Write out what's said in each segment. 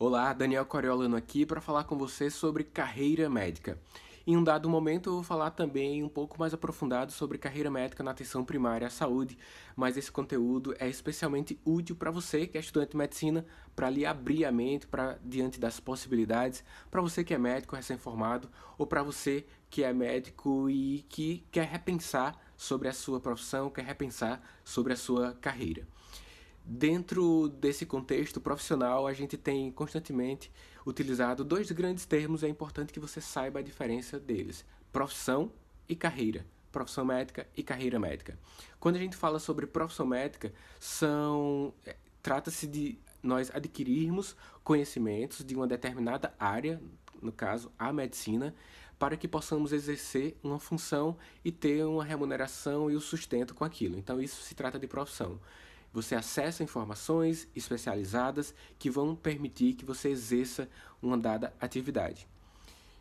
Olá, Daniel Coriolano aqui para falar com você sobre carreira médica. Em um dado momento eu vou falar também um pouco mais aprofundado sobre carreira médica na atenção primária à saúde, mas esse conteúdo é especialmente útil para você que é estudante de medicina, para lhe abrir a mente para diante das possibilidades, para você que é médico recém-formado ou para você que é médico e que quer repensar sobre a sua profissão, quer repensar sobre a sua carreira. Dentro desse contexto profissional, a gente tem constantemente utilizado dois grandes termos, é importante que você saiba a diferença deles: profissão e carreira. Profissão médica e carreira médica. Quando a gente fala sobre profissão médica, trata-se de nós adquirirmos conhecimentos de uma determinada área, no caso a medicina, para que possamos exercer uma função e ter uma remuneração e o sustento com aquilo. Então isso se trata de profissão. Você acessa informações especializadas que vão permitir que você exerça uma dada atividade.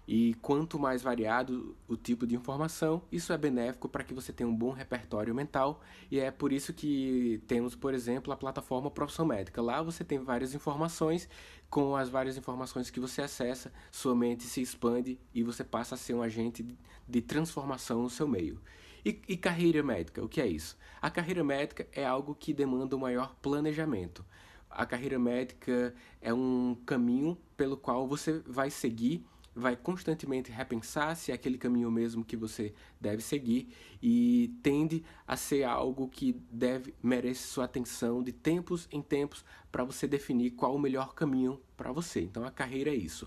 E quanto mais variado o tipo de informação, isso é benéfico para que você tenha um bom repertório mental. E é por isso que temos, por exemplo, a plataforma Profissão Médica. Lá você tem várias informações, com as várias informações que você acessa, sua mente se expande e você passa a ser um agente de transformação no seu meio. E carreira médica, o que é isso? A carreira médica é algo que demanda um maior planejamento. A carreira médica é um caminho pelo qual você vai seguir, vai constantemente repensar se é aquele caminho mesmo que você deve seguir e tende a ser algo que merece sua atenção de tempos em tempos para você definir qual o melhor caminho para você. Então a carreira é isso.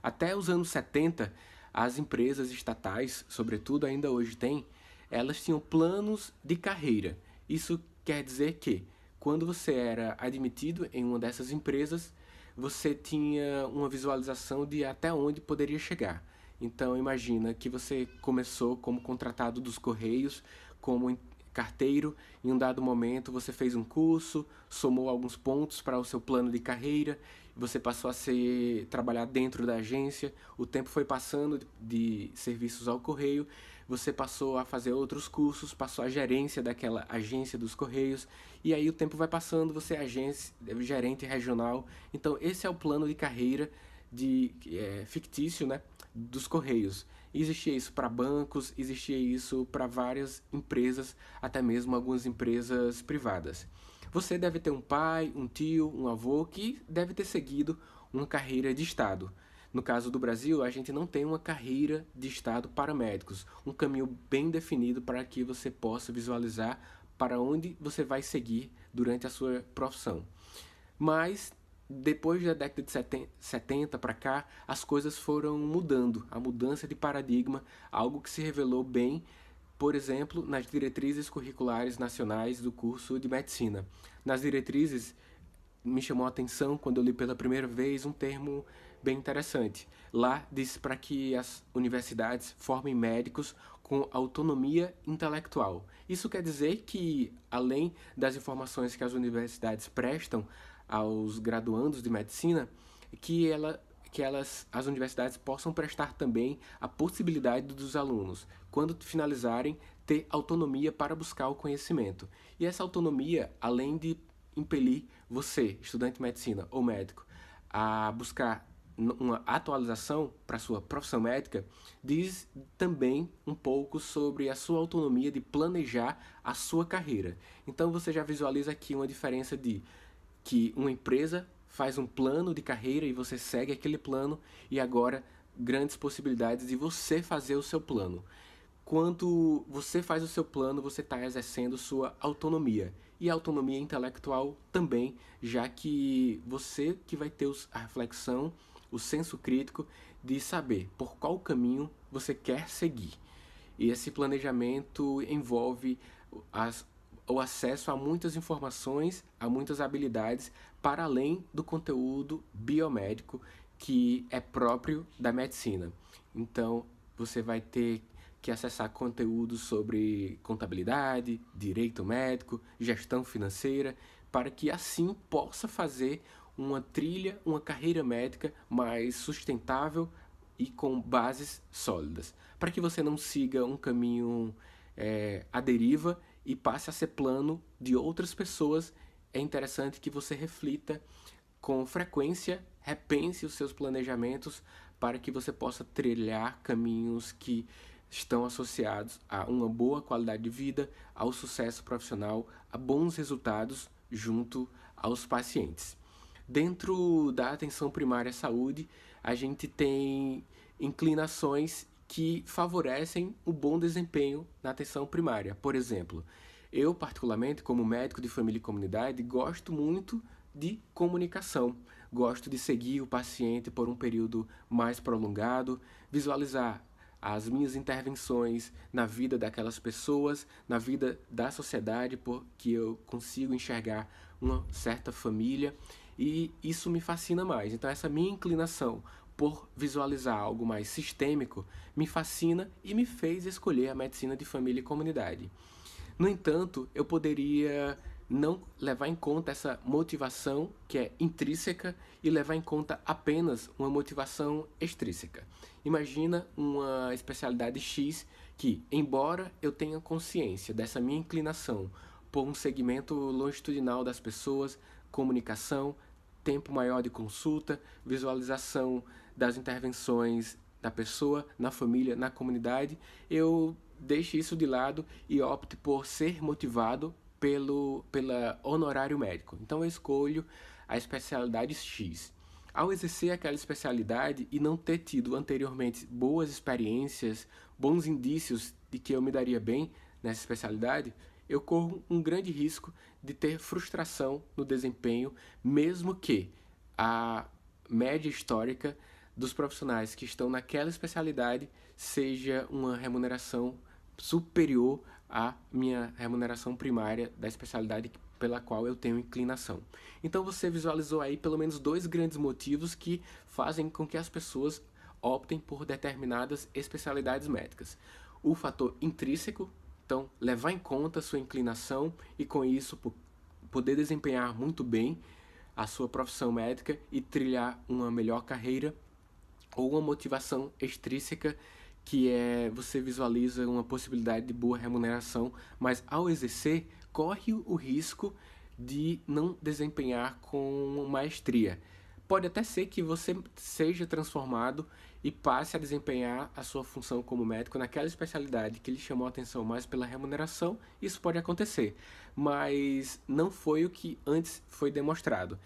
Até os anos 70, as empresas estatais, sobretudo ainda hoje têm, elas tinham planos de carreira. Isso quer dizer que quando você era admitido em uma dessas empresas, você tinha uma visualização de até onde poderia chegar. Então imagina que você começou como contratado dos Correios, como carteiro, em um dado momento você fez um curso, somou alguns pontos para o seu plano de carreira, você passou a trabalhar dentro da agência, o tempo foi passando de serviços ao correio, você passou a fazer outros cursos, passou a gerência daquela agência dos Correios, e aí o tempo vai passando, você é gerente regional. Então esse é o plano de carreira fictício, né, dos Correios. Existia isso para bancos, existia isso para várias empresas, até mesmo algumas empresas privadas. Você deve ter um pai, um tio, um avô que deve ter seguido uma carreira de Estado. No caso do Brasil, a gente não tem uma carreira de Estado para médicos, um caminho bem definido para que você possa visualizar para onde você vai seguir durante a sua profissão. Mas depois da década de 70 para cá, as coisas foram mudando. A mudança de paradigma, algo que se revelou bem, por exemplo, nas diretrizes curriculares nacionais do curso de medicina. Nas diretrizes, me chamou a atenção quando eu li pela primeira vez um termo bem interessante. Lá diz para que as universidades formem médicos com autonomia intelectual. Isso quer dizer que, além das informações que as universidades prestam aos graduandos de medicina, as universidades possam prestar também a possibilidade dos alunos, quando finalizarem, ter autonomia para buscar o conhecimento. E essa autonomia, além de impelir você, estudante de medicina ou médico, a buscar uma atualização para a sua profissão médica, diz também um pouco sobre a sua autonomia de planejar a sua carreira. Então você já visualiza aqui uma diferença de que uma empresa faz um plano de carreira e você segue aquele plano, e agora grandes possibilidades de você fazer o seu plano. Quando você faz o seu plano, você está exercendo sua autonomia. E a autonomia intelectual também, já que você que vai ter a reflexão, o senso crítico de saber por qual caminho você quer seguir. E esse planejamento envolve as, o acesso a muitas informações, a muitas habilidades, para além do conteúdo biomédico que é próprio da medicina. Então, você vai ter que acessar conteúdos sobre contabilidade, direito médico, gestão financeira, para que assim possa fazer uma trilha, uma carreira médica mais sustentável e com bases sólidas, para que você não siga um caminho à deriva e passe a ser plano de outras pessoas. É interessante que você reflita com frequência repense os seus planejamentos para que você possa trilhar caminhos que estão associados a uma boa qualidade de vida, ao sucesso profissional, a bons resultados junto aos pacientes. Dentro da atenção primária à saúde, a gente tem inclinações que favorecem o bom desempenho na atenção primária. Por exemplo, eu, particularmente, como médico de família e comunidade, gosto muito de comunicação. Gosto de seguir o paciente por um período mais prolongado, visualizar as minhas intervenções na vida daquelas pessoas, na vida da sociedade, porque eu consigo enxergar uma certa família e isso me fascina mais. Então, essa minha inclinação por visualizar algo mais sistêmico me fascina e me fez escolher a medicina de família e comunidade. No entanto, eu poderia não levar em conta essa motivação que é intrínseca e levar em conta apenas uma motivação extrínseca. Imagina uma especialidade X que, embora eu tenha consciência dessa minha inclinação por um segmento longitudinal das pessoas, comunicação, tempo maior de consulta, visualização das intervenções da pessoa, na família, na comunidade, eu deixe isso de lado e opte por ser motivado pela honorário médico. Então eu escolho a especialidade X. Ao exercer aquela especialidade e não ter tido anteriormente boas experiências, bons indícios de que eu me daria bem nessa especialidade, eu corro um grande risco de ter frustração no desempenho, mesmo que a média histórica dos profissionais que estão naquela especialidade seja uma remuneração superior à minha remuneração primária da especialidade pela qual eu tenho inclinação. Então você visualizou aí pelo menos dois grandes motivos que fazem com que as pessoas optem por determinadas especialidades médicas. O fator intrínseco, então levar em conta a sua inclinação e com isso poder desempenhar muito bem a sua profissão médica e trilhar uma melhor carreira, ou uma motivação extrínseca, que é você visualiza uma possibilidade de boa remuneração, mas ao exercer corre o risco de não desempenhar com maestria. Pode até ser que você seja transformado e passe a desempenhar a sua função como médico naquela especialidade que lhe chamou a atenção mais pela remuneração, isso pode acontecer, mas não foi o que antes foi demonstrado.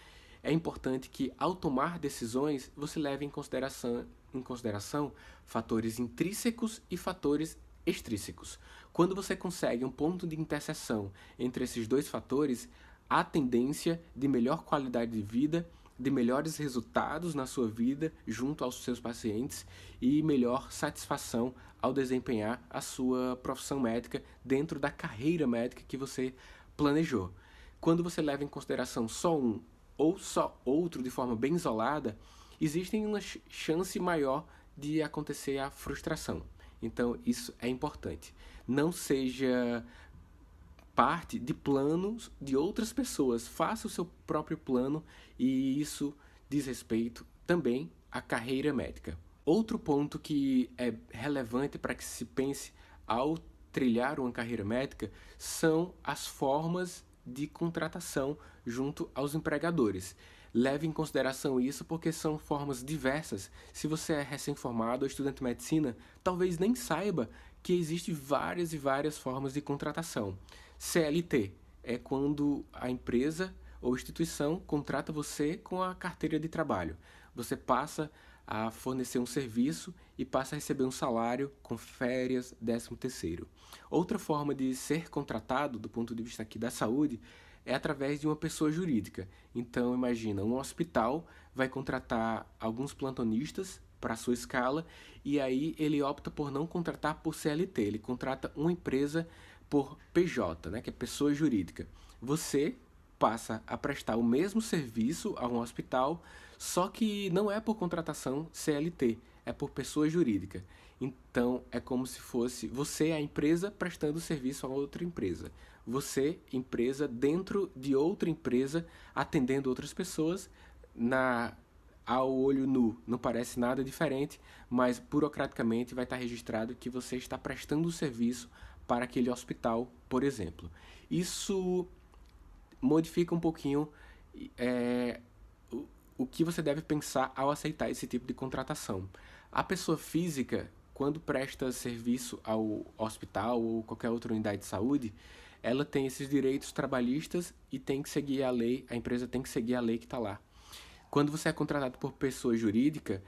É importante que, ao tomar decisões, você leve em consideração fatores intrínsecos e fatores extrínsecos. Quando você consegue um ponto de interseção entre esses dois fatores, há tendência de melhor qualidade de vida, de melhores resultados na sua vida junto aos seus pacientes e melhor satisfação ao desempenhar a sua profissão médica dentro da carreira médica que você planejou. Quando você leva em consideração só um ou só outro de forma bem isolada, existe uma chance maior de acontecer a frustração. Então, isso é importante. Não seja parte de planos de outras pessoas. Faça o seu próprio plano e isso diz respeito também à carreira médica. Outro ponto que é relevante para que se pense ao trilhar uma carreira médica são as formas de contratação junto aos empregadores. Leve em consideração isso porque são formas diversas. Se você é recém-formado ou estudante de medicina, talvez nem saiba que existem várias e várias formas de contratação. CLT é quando a empresa ou instituição contrata você com a carteira de trabalho. Você passa a fornecer um serviço e passa a receber um salário com férias, 13º. Outra forma de ser contratado, do ponto de vista aqui da saúde, é através de uma pessoa jurídica. Então, imagina, um hospital vai contratar alguns plantonistas para a sua escala e aí ele opta por não contratar por CLT, ele contrata uma empresa por PJ, né, que é pessoa jurídica. Você passa a prestar o mesmo serviço a um hospital, só que não é por contratação CLT, é por pessoa jurídica. Então, é como se fosse você, a empresa, prestando serviço a outra empresa. Você, empresa, dentro de outra empresa, atendendo outras pessoas, ao olho nu não parece nada diferente, mas burocraticamente vai estar registrado que você está prestando o serviço para aquele hospital, por exemplo. Isso modifica um pouquinho o que você deve pensar ao aceitar esse tipo de contratação. A pessoa física, quando presta serviço ao hospital ou qualquer outra unidade de saúde, ela tem esses direitos trabalhistas e tem que seguir a lei, a empresa tem que seguir a lei que está lá. Quando você é contratado por pessoa jurídica,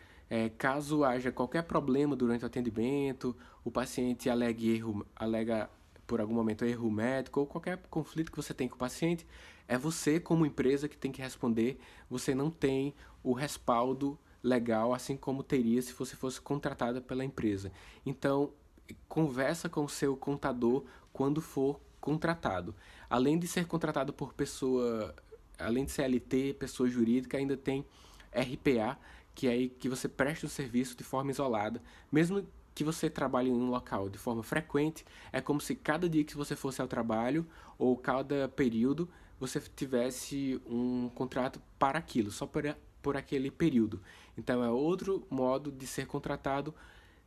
caso haja qualquer problema durante o atendimento, o paciente alega por algum momento erro médico ou qualquer conflito que você tem com o paciente, é você como empresa que tem que responder. Você não tem o respaldo legal, assim como teria se você fosse contratada pela empresa. Então, conversa com o seu contador quando for contratado. Além de ser contratado por pessoa, além de CLT, pessoa jurídica, ainda tem RPA, que é aí que você presta o serviço de forma isolada, mesmo que você trabalhe em um local de forma frequente, é como se cada dia que você fosse ao trabalho ou cada período você tivesse um contrato para aquilo, só por aquele período. Então é outro modo de ser contratado.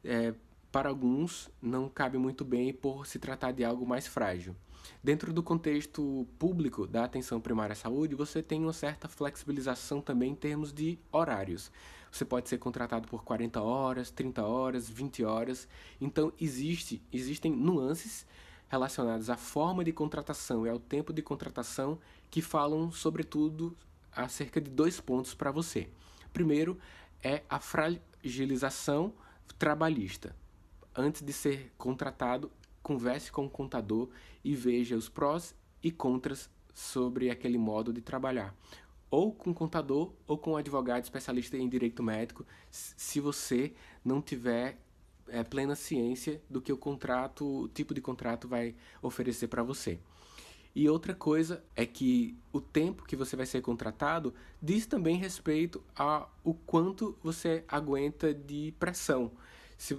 é, para alguns não cabe muito bem por se tratar de algo mais frágil. Dentro do contexto público da atenção primária à saúde, você tem uma certa flexibilização também em termos de horários. Você pode ser contratado por 40 horas, 30 horas, 20 horas. Então, existem nuances relacionadas à forma de contratação e ao tempo de contratação que falam, sobretudo, acerca de dois pontos para você. Primeiro é a fragilização trabalhista. Antes de ser contratado, converse com o contador e veja os prós e contras sobre aquele modo de trabalhar. Ou com o contador ou com um advogado especialista em direito médico, se você não tiver plena ciência do que o tipo de contrato vai oferecer para você. E outra coisa é que o tempo que você vai ser contratado diz também respeito ao quanto você aguenta de pressão.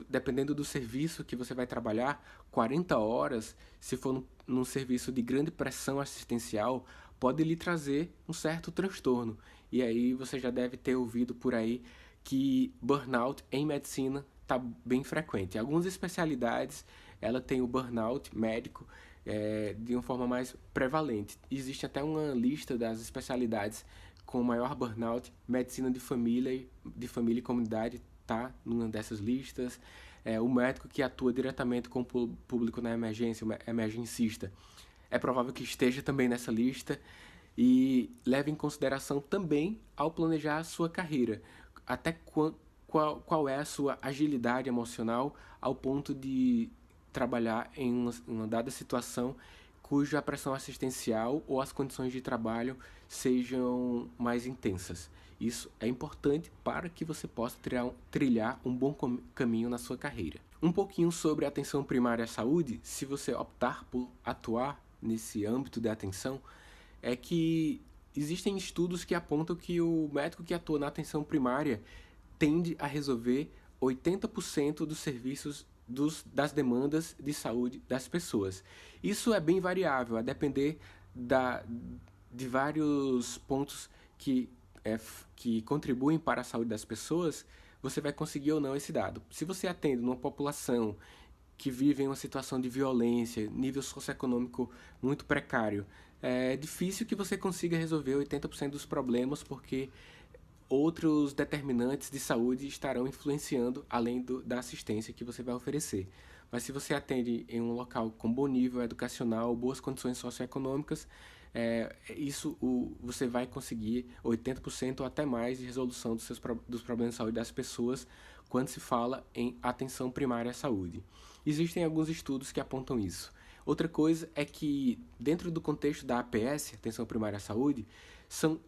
Dependendo do serviço que você vai trabalhar, 40 horas, se for num serviço de grande pressão assistencial, pode lhe trazer um certo transtorno. E aí você já deve ter ouvido por aí que burnout em medicina está bem frequente. Em algumas especialidades, ela tem o burnout médico de uma forma mais prevalente. Existe até uma lista das especialidades com maior burnout. Medicina de família e comunidade está numa dessas listas. O médico que atua diretamente com o público na emergência, o emergencista, é provável que esteja também nessa lista. E leve em consideração também ao planejar a sua carreira, até qual é a sua agilidade emocional ao ponto de trabalhar em uma dada situação cuja pressão assistencial ou as condições de trabalho sejam mais intensas. Isso é importante para que você possa trilhar um bom caminho na sua carreira. Um pouquinho sobre a atenção primária à saúde, se você optar por atuar nesse âmbito de atenção, é que existem estudos que apontam que o médico que atua na atenção primária tende a resolver 80% dos serviços das demandas de saúde das pessoas. Isso é bem variável, a depender de vários pontos que contribuem para a saúde das pessoas. Você vai conseguir ou não esse dado. Se você atende numa população que vive em uma situação de violência, nível socioeconômico muito precário, é difícil que você consiga resolver 80% dos problemas, porque outros determinantes de saúde estarão influenciando além da assistência que você vai oferecer. Mas se você atende em um local com bom nível educacional, boas condições socioeconômicas, você vai conseguir 80% ou até mais de resolução dos problemas de saúde das pessoas quando se fala em atenção primária à saúde. Existem alguns estudos que apontam isso. Outra coisa é que, dentro do contexto da APS, Atenção Primária à Saúde,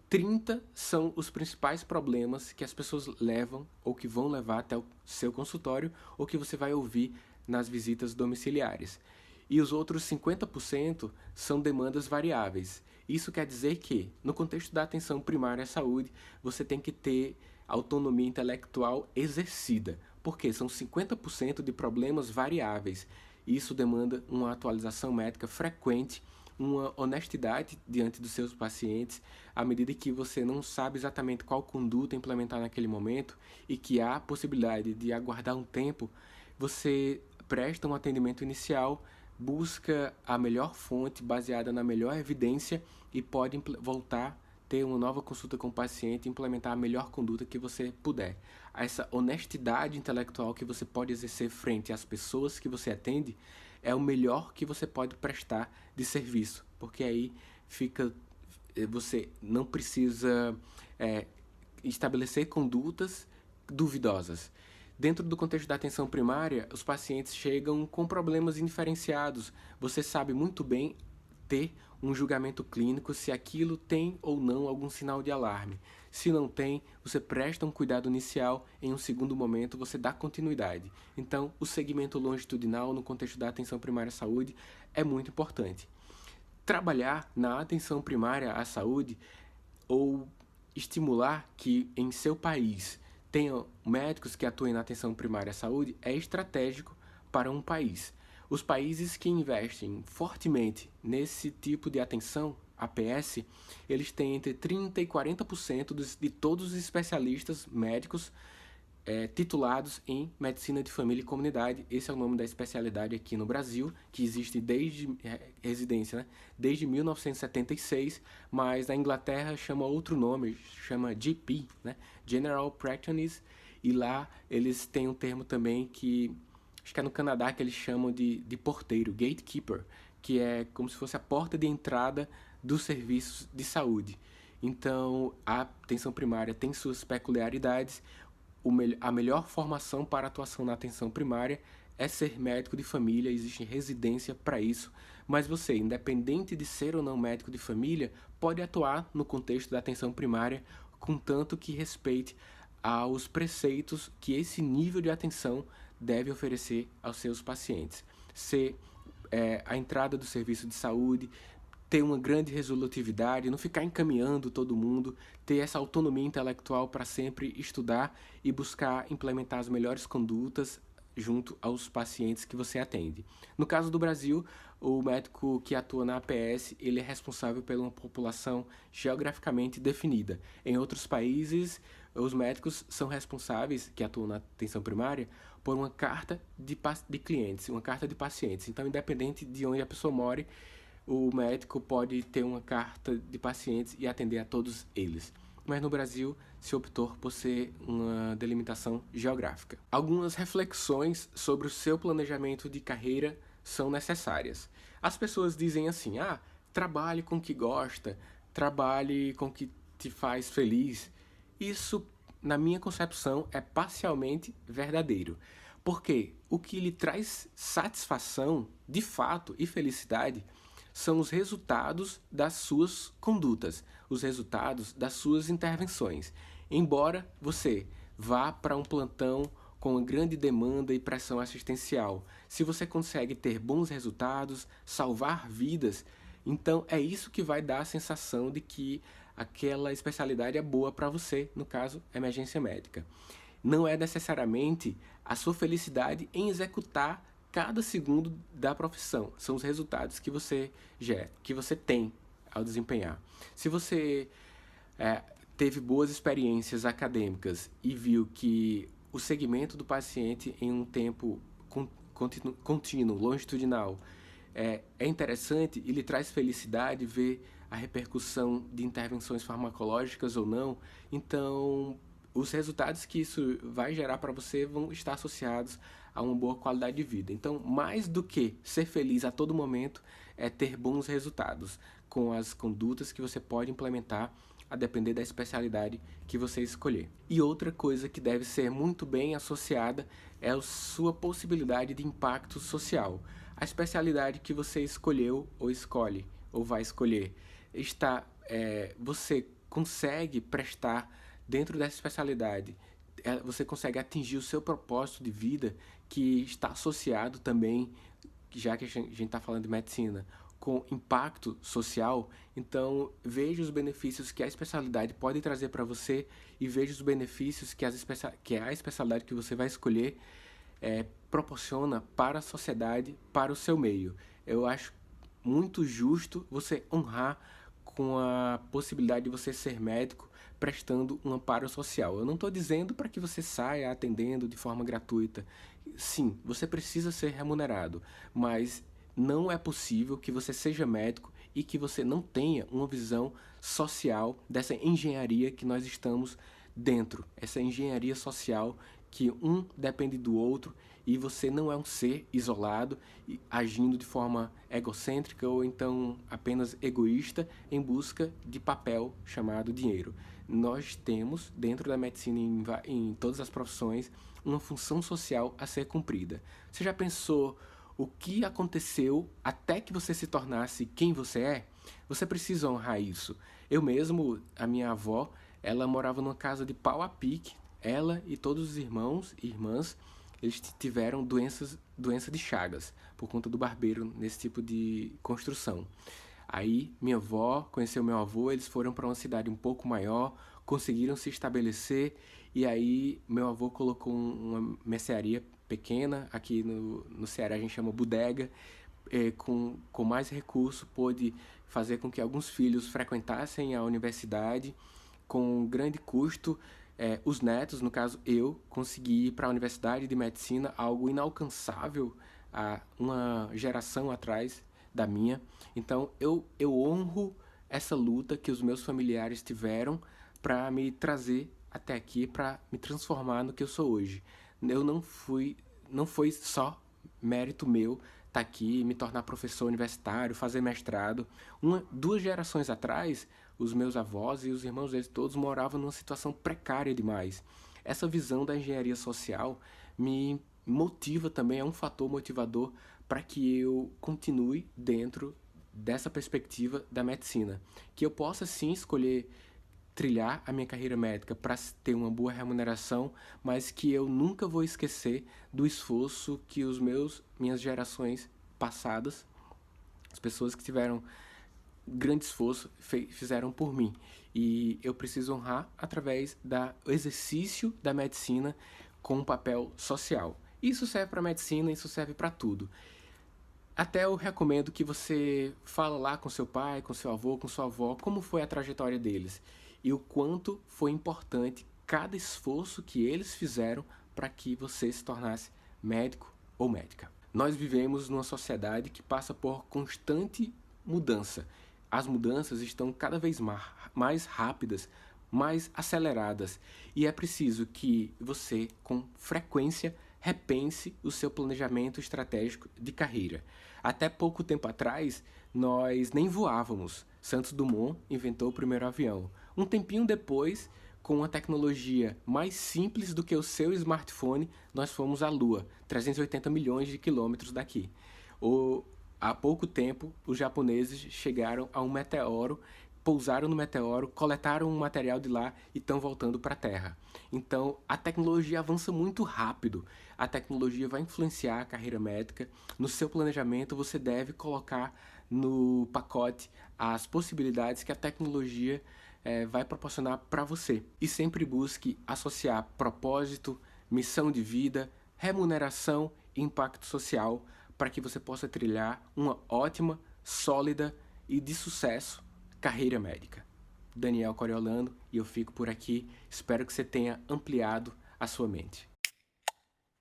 30 são os principais problemas que as pessoas levam ou que vão levar até o seu consultório ou que você vai ouvir nas visitas domiciliares. E os outros 50% são demandas variáveis. Isso quer dizer que, no contexto da atenção primária à saúde, você tem que ter autonomia intelectual exercida, porque são 50% de problemas variáveis. Isso demanda uma atualização médica frequente, uma honestidade diante dos seus pacientes, à medida que você não sabe exatamente qual conduta implementar naquele momento e que há possibilidade de aguardar um tempo, você presta um atendimento inicial, busca a melhor fonte baseada na melhor evidência e pode voltar ter uma nova consulta com o paciente e implementar a melhor conduta que você puder. Essa honestidade intelectual que você pode exercer frente às pessoas que você atende é o melhor que você pode prestar de serviço, porque aí fica, você não precisa estabelecer condutas duvidosas. Dentro do contexto da atenção primária, os pacientes chegam com problemas indiferenciados. Você sabe muito bem ter um julgamento clínico se aquilo tem ou não algum sinal de alarme. Se não tem, você presta um cuidado inicial, em um segundo momento você dá continuidade. Então, o segmento longitudinal no contexto da atenção primária à saúde é muito importante. Trabalhar na atenção primária à saúde ou estimular que em seu país tenha médicos que atuem na atenção primária à saúde é estratégico para um país. Os países que investem fortemente nesse tipo de atenção, APS, eles têm entre 30% e 40% de todos os especialistas médicos titulados em Medicina de Família e Comunidade. Esse é o nome da especialidade aqui no Brasil, que existe desde residência, né? Desde 1976, mas na Inglaterra chama outro nome, chama GP, né? General Practice, e lá eles têm um termo também que, acho que é no Canadá, que eles chamam de porteiro, gatekeeper, que é como se fosse a porta de entrada dos serviços de saúde. Então, a atenção primária tem suas peculiaridades. A melhor formação para atuação na atenção primária é ser médico de família, existe residência para isso, mas você, independente de ser ou não médico de família, pode atuar no contexto da atenção primária, contanto que respeite aos preceitos que esse nível de atenção deve oferecer aos seus pacientes. Ser a entrada do serviço de saúde, ter uma grande resolutividade, não ficar encaminhando todo mundo, ter essa autonomia intelectual para sempre estudar e buscar implementar as melhores condutas junto aos pacientes que você atende. No caso do Brasil, o médico que atua na APS, ele é responsável por uma população geograficamente definida. Em outros países, os médicos são responsáveis, que atuam na atenção primária, por uma carta de clientes, uma carta de pacientes. Então, independente de onde a pessoa more, o médico pode ter uma carta de pacientes e atender a todos eles. Mas no Brasil se optou por ser uma delimitação geográfica. Algumas reflexões sobre o seu planejamento de carreira são necessárias. As pessoas dizem assim: trabalhe com o que gosta, trabalhe com o que te faz feliz. Isso, na minha concepção, é parcialmente verdadeiro. Porque o que lhe traz satisfação, de fato, e felicidade são os resultados das suas condutas, os resultados das suas intervenções. Embora você vá para um plantão com uma grande demanda e pressão assistencial, se você consegue ter bons resultados, salvar vidas, então é isso que vai dar a sensação de que aquela especialidade é boa para você, no caso, emergência médica. Não é necessariamente a sua felicidade em executar cada segundo da profissão, são os resultados que você gera, que você tem ao desempenhar. Se você teve boas experiências acadêmicas e viu que o segmento do paciente em um tempo contínuo, longitudinal, é interessante e lhe traz felicidade ver a repercussão de intervenções farmacológicas ou não, então os resultados que isso vai gerar para você vão estar associados a uma boa qualidade de vida. Então, mais do que ser feliz a todo momento, é ter bons resultados com as condutas que você pode implementar a depender da especialidade que você escolher. E outra coisa que deve ser muito bem associada é a sua possibilidade de impacto social. A especialidade que você escolheu ou escolhe ou vai escolher, você consegue prestar dentro dessa especialidade, você consegue atingir o seu propósito de vida, que está associado também, já que a gente está falando de medicina, com impacto social. Então, veja os benefícios que a especialidade pode trazer para você e veja os benefícios que a especialidade que você vai escolher proporciona para a sociedade, para o seu meio. Eu acho muito justo você honrar com a possibilidade de você ser médico prestando um amparo social. Eu não estou dizendo para que você saia atendendo de forma gratuita. Sim, você precisa ser remunerado, mas não é possível que você seja médico e que você não tenha uma visão social dessa engenharia que nós estamos dentro, essa engenharia social que um depende do outro e você não é um ser isolado agindo de forma egocêntrica ou então apenas egoísta em busca de papel chamado dinheiro. Nós temos, dentro da medicina em todas as profissões, uma função social a ser cumprida. Você já pensou o que aconteceu até que você se tornasse quem você é? Você precisa honrar isso. Eu mesmo, a minha avó, ela morava numa casa de pau a pique. Ela e todos os irmãos e irmãs, eles tiveram doença de Chagas, por conta do barbeiro nesse tipo de construção. Aí minha avó conheceu meu avô, eles foram para uma cidade um pouco maior, conseguiram se estabelecer e aí meu avô colocou uma mercearia pequena, aqui no Ceará a gente chama bodega, com mais recurso pôde fazer com que alguns filhos frequentassem a universidade com grande custo. Os netos, no caso eu, consegui ir para a Universidade de Medicina, algo inalcançável há uma geração atrás da minha. Então eu honro essa luta que os meus familiares tiveram para me trazer até aqui, para me transformar no que eu sou hoje. Eu não foi só mérito meu estar aqui, me tornar professor universitário, fazer mestrado. Duas gerações atrás, os meus avós e os irmãos deles todos moravam numa situação precária demais. Essa visão da engenharia social me motiva também, é um fator motivador para que eu continue dentro dessa perspectiva da medicina. Que eu possa sim escolher trilhar a minha carreira médica para ter uma boa remuneração, mas que eu nunca vou esquecer do esforço que minhas gerações passadas, as pessoas que tiveram grande esforço, fizeram por mim. E eu preciso honrar através do exercício da medicina com um papel social. Isso serve para a medicina, isso serve para tudo. Até eu recomendo que você fale lá com seu pai, com seu avô, com sua avó, como foi a trajetória deles e o quanto foi importante cada esforço que eles fizeram para que você se tornasse médico ou médica. Nós vivemos numa sociedade que passa por constante mudança. As mudanças estão cada vez mais rápidas, mais aceleradas, e é preciso que você, com frequência, repense o seu planejamento estratégico de carreira. Até pouco tempo atrás, nós nem voávamos. Santos Dumont inventou o primeiro avião. Um tempinho depois, com uma tecnologia mais simples do que o seu smartphone, nós fomos à Lua, 380 milhões de quilômetros daqui. Há pouco tempo, os japoneses chegaram a um meteoro, pousaram no meteoro, coletaram um material de lá e estão voltando para a Terra. Então, a tecnologia avança muito rápido. A tecnologia vai influenciar a carreira médica. No seu planejamento, você deve colocar no pacote as possibilidades que a tecnologia vai proporcionar para você. E sempre busque associar propósito, missão de vida, remuneração e impacto social para que você possa trilhar uma ótima, sólida e de sucesso carreira médica. Daniel Coriolano, e eu fico por aqui. Espero que você tenha ampliado a sua mente.